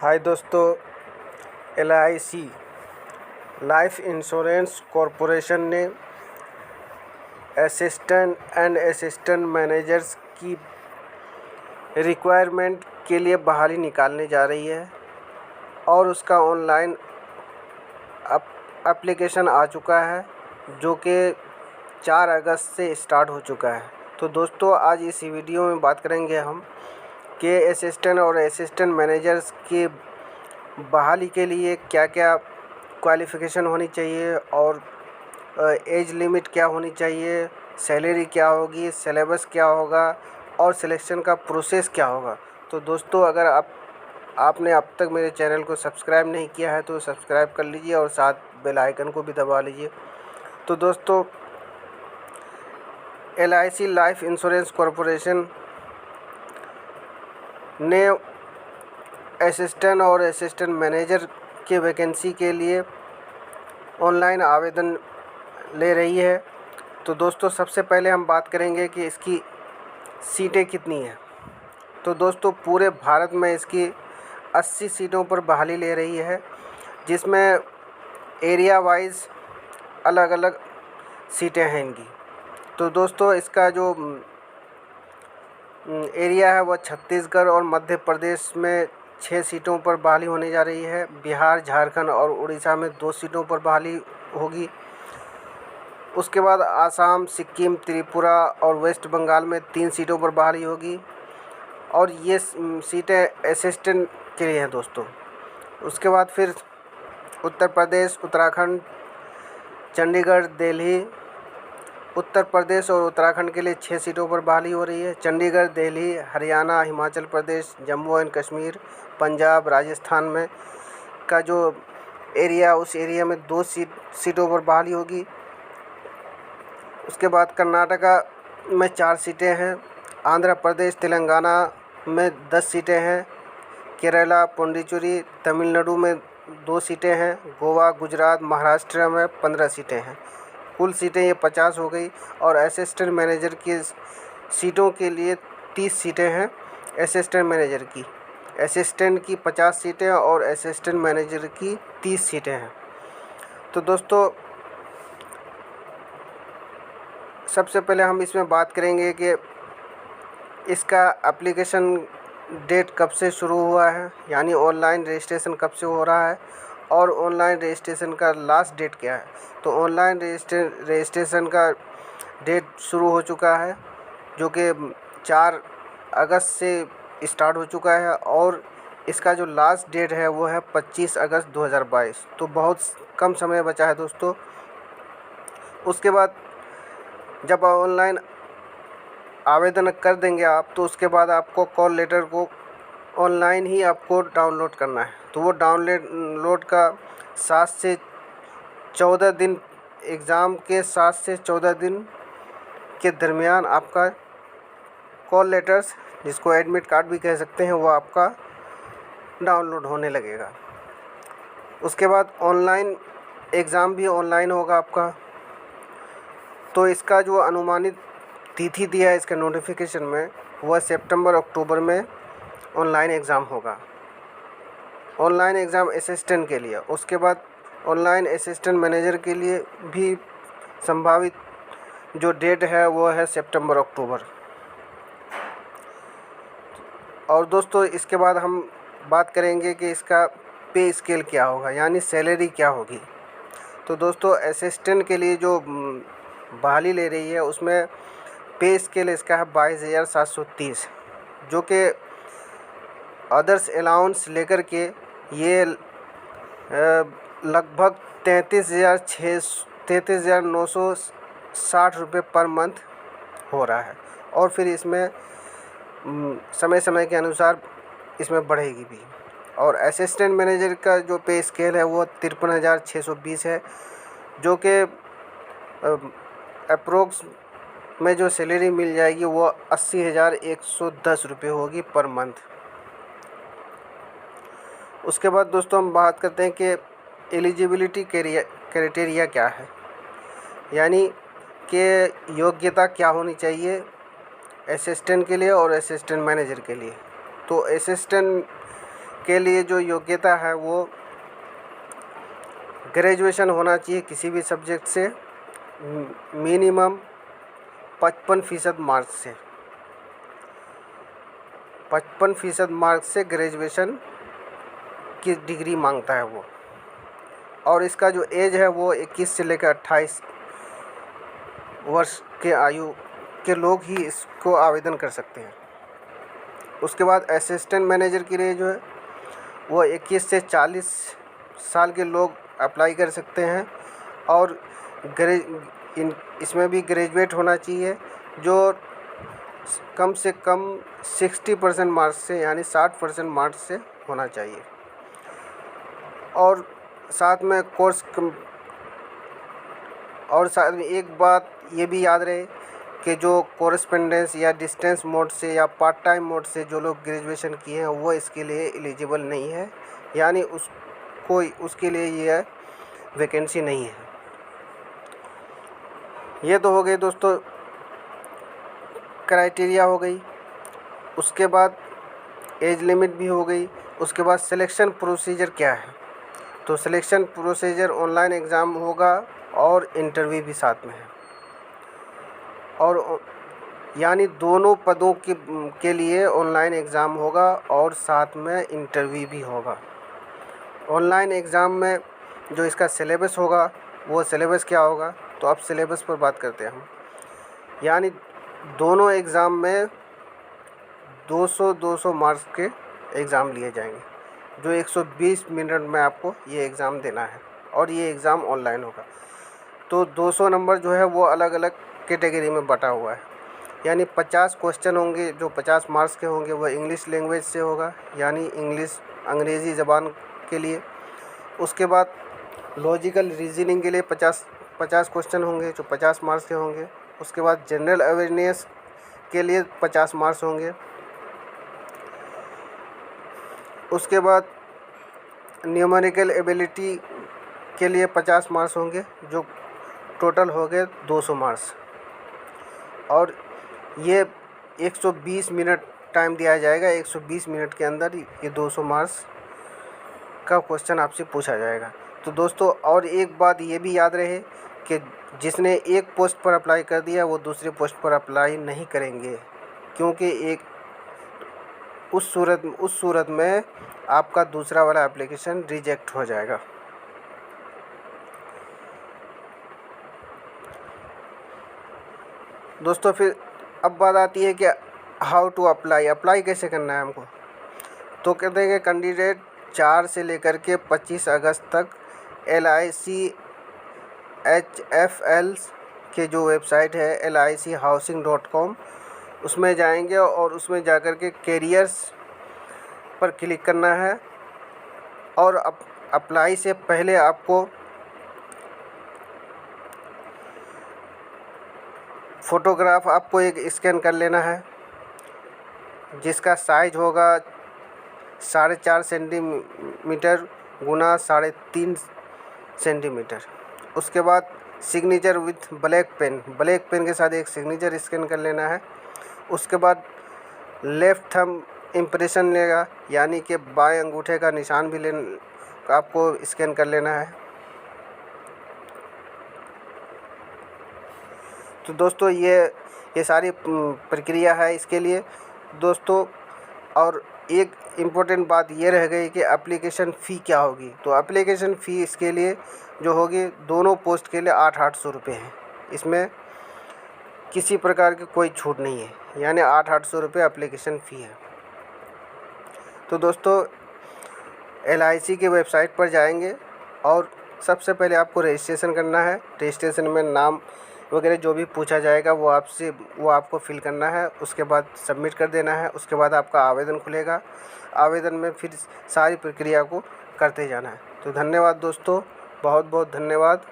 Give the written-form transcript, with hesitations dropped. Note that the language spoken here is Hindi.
हाय दोस्तों, LIC लाइफ इंश्योरेंस कॉरपोरेशन ने असिस्टेंट मैनेजर्स की रिक्वायरमेंट के लिए बहाली निकालने जा रही है और उसका ऑनलाइन एप्लीकेशन आ चुका है जो कि 4 अगस्त से स्टार्ट हो चुका है। तो दोस्तों, आज इस वीडियो में बात करेंगे हम कि असिस्टेंट मैनेजर्स की बहाली के लिए क्या क्या क्वालिफ़िकेशन होनी चाहिए और एज लिमिट क्या होनी चाहिए, सैलरी क्या होगी, सिलेबस क्या होगा और सिलेक्शन का प्रोसेस क्या होगा। तो दोस्तों, अगर आपने अब तक मेरे चैनल को सब्सक्राइब नहीं किया है तो सब्सक्राइब कर लीजिए और साथ बेल आइकन को भी दबा लीजिए। तो दोस्तों, LIC लाइफ इंश्योरेंस कॉरपोरेशन ने असिस्टेंट मैनेजर के वैकेंसी के लिए ऑनलाइन आवेदन ले रही है। तो दोस्तों, सबसे पहले हम बात करेंगे कि इसकी सीटें कितनी हैं। तो दोस्तों, पूरे भारत में इसकी 80 सीटों पर बहाली ले रही है, जिसमें एरिया वाइज अलग अलग सीटें हैं इनकी। तो दोस्तों, इसका जो एरिया है वह छत्तीसगढ़ और मध्य प्रदेश में 6 सीटों पर बहाली होने जा रही है। बिहार, झारखंड और उड़ीसा में 2 सीटों पर बहाली होगी। उसके बाद आसाम, सिक्किम, त्रिपुरा और वेस्ट बंगाल में 3 सीटों पर बहाली होगी और ये सीटें असिस्टेंट के लिए हैं दोस्तों। उसके बाद फिर उत्तर प्रदेश, उत्तराखंड, चंडीगढ़, दिल्ली, उत्तर प्रदेश और उत्तराखंड के लिए 6 सीटों पर बहाली हो रही है। चंडीगढ़, दिल्ली, हरियाणा, हिमाचल प्रदेश, जम्मू एंड कश्मीर, पंजाब, राजस्थान में का जो एरिया, उस एरिया में 2 सीटों पर बहाली होगी। उसके बाद कर्नाटका में 4 सीटें हैं। आंध्र प्रदेश, तेलंगाना में 10 सीटें हैं। केरला, पुडुचेरी, तमिलनाडु में 2 सीटें हैं। गोवा, गुजरात, महाराष्ट्र में 15 सीटें हैं। कुल सीटें ये 50 हो गई और असिस्टेंट मैनेजर की सीटों के लिए 30 सीटें हैं। असिस्टेंट मैनेजर की, असिस्टेंट की 50 सीटें और असिस्टेंट मैनेजर की 30 सीटें हैं। तो दोस्तों, सबसे पहले हम इसमें बात करेंगे कि इसका एप्लीकेशन डेट कब से शुरू हुआ है, यानी ऑनलाइन रजिस्ट्रेशन कब से हो रहा है और ऑनलाइन रजिस्ट्रेशन का लास्ट डेट क्या है। तो ऑनलाइन रजिस्ट्रेशन का डेट शुरू हो चुका है जो कि 4 अगस्त से स्टार्ट हो चुका है और इसका जो लास्ट डेट है वो है 25 अगस्त 2022। तो बहुत कम समय बचा है दोस्तों। उसके बाद जब ऑनलाइन आवेदन कर देंगे आप, तो उसके बाद आपको कॉल लेटर को ऑनलाइन ही आपको डाउनलोड करना है। तो वो डाउनलोड का 7 से 14 दिन, एग्ज़ाम के 7 से 14 दिन के दरमियान आपका कॉल लेटर्स, जिसको एडमिट कार्ड भी कह सकते हैं, वो आपका डाउनलोड होने लगेगा। उसके बाद ऑनलाइन एग्ज़ाम भी ऑनलाइन होगा आपका। तो इसका जो अनुमानित तिथि दिया है इसके नोटिफिकेशन में, वह सितंबर-अक्टूबर में ऑनलाइन एग्ज़ाम होगा। ऑनलाइन एग्ज़ाम असिस्टेंट के लिए। उसके बाद ऑनलाइन असिस्टेंट मैनेजर के लिए भी संभावित जो डेट है वो है सितंबर-अक्टूबर। और दोस्तों, इसके बाद हम बात करेंगे कि इसका पे स्केल क्या होगा, यानी सैलरी क्या होगी। तो दोस्तों, असिस्टेंट के लिए जो बहाली ले रही है उसमें पे स्केल इसका है 22,730, जो कि अदर्स अलाउंस लेकर के ये लगभग 33,960 रुपये पर मंथ हो रहा है। और फिर इसमें समय समय के अनुसार इसमें बढ़ेगी भी। और असिस्टेंट मैनेजर का जो पे स्केल है वो 53,620 है, जो कि अप्रोक्स में जो सैलरी मिल जाएगी वो 80,110 रुपये होगी पर मंथ। उसके बाद दोस्तों, हम बात करते हैं कि एलिजिबिलिटी क्राइटेरिया क्या है, यानी कि योग्यता क्या होनी चाहिए असिस्टेंट के लिए और असिस्टेंट मैनेजर के लिए। तो असिस्टेंट के लिए जो योग्यता है वो ग्रेजुएशन होना चाहिए किसी भी सब्जेक्ट से, मिनिमम 55% मार्क्स से। 55% मार्क्स से ग्रेजुएशन की डिग्री मांगता है वो। और इसका जो एज है वो 21 से लेकर 28 वर्ष के आयु के लोग ही इसको आवेदन कर सकते हैं। उसके बाद असिस्टेंट मैनेजर के लिए जो है वो 21 से 40 साल के लोग अप्लाई कर सकते हैं। और इसमें भी ग्रेजुएट होना चाहिए जो कम से कम 60% मार्क्स से यानी 60% मार्क्स से होना चाहिए। और साथ में एक बात ये भी याद रहे कि जो कोरेस्पेंडेंस या डिस्टेंस मोड से या पार्ट टाइम मोड से जो लोग ग्रेजुएशन किए हैं वो इसके लिए एलिजिबल नहीं है, यानी उसके लिए यह वैकेंसी नहीं है। ये तो हो गई दोस्तों क्राइटेरिया हो गई। उसके बाद एज लिमिट भी हो गई। उसके बाद सिलेक्शन प्रोसीजर क्या है, तो सिलेक्शन प्रोसीजर ऑनलाइन एग्ज़ाम होगा और इंटरव्यू भी साथ में है। और यानी दोनों पदों के लिए ऑनलाइन एग्ज़ाम होगा और साथ में इंटरव्यू भी होगा। ऑनलाइन एग्ज़ाम में जो इसका सिलेबस होगा वो सिलेबस क्या होगा, तो अब सिलेबस पर बात करते हैं हम। यानी दोनों एग्ज़ाम में 200 मार्क्स के एग्ज़ाम लिए जाएंगे, जो 120 मिनट में आपको ये एग्ज़ाम देना है और ये एग्ज़ाम ऑनलाइन होगा। तो 200 नंबर जो है वो अलग अलग कैटेगरी में बटा हुआ है। यानी 50 क्वेश्चन होंगे जो 50 मार्क्स के होंगे, वो इंग्लिश लैंग्वेज से होगा, यानी अंग्रेज़ी ज़बान के लिए। उसके बाद लॉजिकल रीजनिंग के लिए 50 क्वेश्चन होंगे जो 50 मार्क्स के होंगे। उसके बाद जनरल अवेयरनेस के लिए 50 मार्क्स होंगे। उसके बाद न्यूमेरिकल एबिलिटी के लिए 50 मार्क्स होंगे, जो टोटल हो गए 200 मार्क्स। और ये 120 मिनट टाइम दिया जाएगा। 120 मिनट के अंदर ये 200 मार्क्स का क्वेश्चन आपसे पूछा जाएगा। तो दोस्तों और एक बात ये भी याद रहे कि जिसने एक पोस्ट पर अप्लाई कर दिया वो दूसरे पोस्ट पर अप्लाई नहीं करेंगे, क्योंकि उस सूरत में आपका दूसरा वाला एप्लीकेशन रिजेक्ट हो जाएगा। दोस्तों फिर अब बात आती है कि हाउ टू अप्लाई कैसे करना है हमको। तो कहते हैं कि कैंडिडेट 4 से लेकर के 25 अगस्त तक LICHFL के जो वेबसाइट है LIChousing.com उसमें जाएंगे और उसमें जाकर के कैरियर्स पर क्लिक करना है। और अप्लाई से पहले आपको फ़ोटोग्राफ आपको एक स्कैन कर लेना है, जिसका साइज होगा 4.5 सेंटीमीटर गुना 3.5 सेंटीमीटर। उसके बाद सिग्नेचर विथ ब्लैक पेन के साथ एक सिग्नेचर स्कैन कर लेना है। उसके बाद लेफ़्ट थंब इम्प्रेशन लेगा, यानी कि बाएं अंगूठे का निशान भी आपको स्कैन कर लेना है। तो दोस्तों ये सारी प्रक्रिया है इसके लिए दोस्तों। और एक इम्पोर्टेंट बात ये रह गई कि एप्लीकेशन फ़ी क्या होगी। तो एप्लीकेशन फ़ी इसके लिए जो होगी दोनों पोस्ट के लिए 800 रुपये है। इसमें किसी प्रकार की कोई छूट नहीं है, यानी 800 रुपये एप्लीकेशन फ़ी है। तो दोस्तों LIC के वेबसाइट पर जाएंगे और सबसे पहले आपको रजिस्ट्रेशन करना है। रजिस्ट्रेशन में नाम वगैरह जो भी पूछा जाएगा वो आपको फिल करना है। उसके बाद सबमिट कर देना है। उसके बाद आपका आवेदन खुलेगा। आवेदन में फिर सारी प्रक्रिया को करते जाना है। तो धन्यवाद दोस्तों, बहुत बहुत धन्यवाद।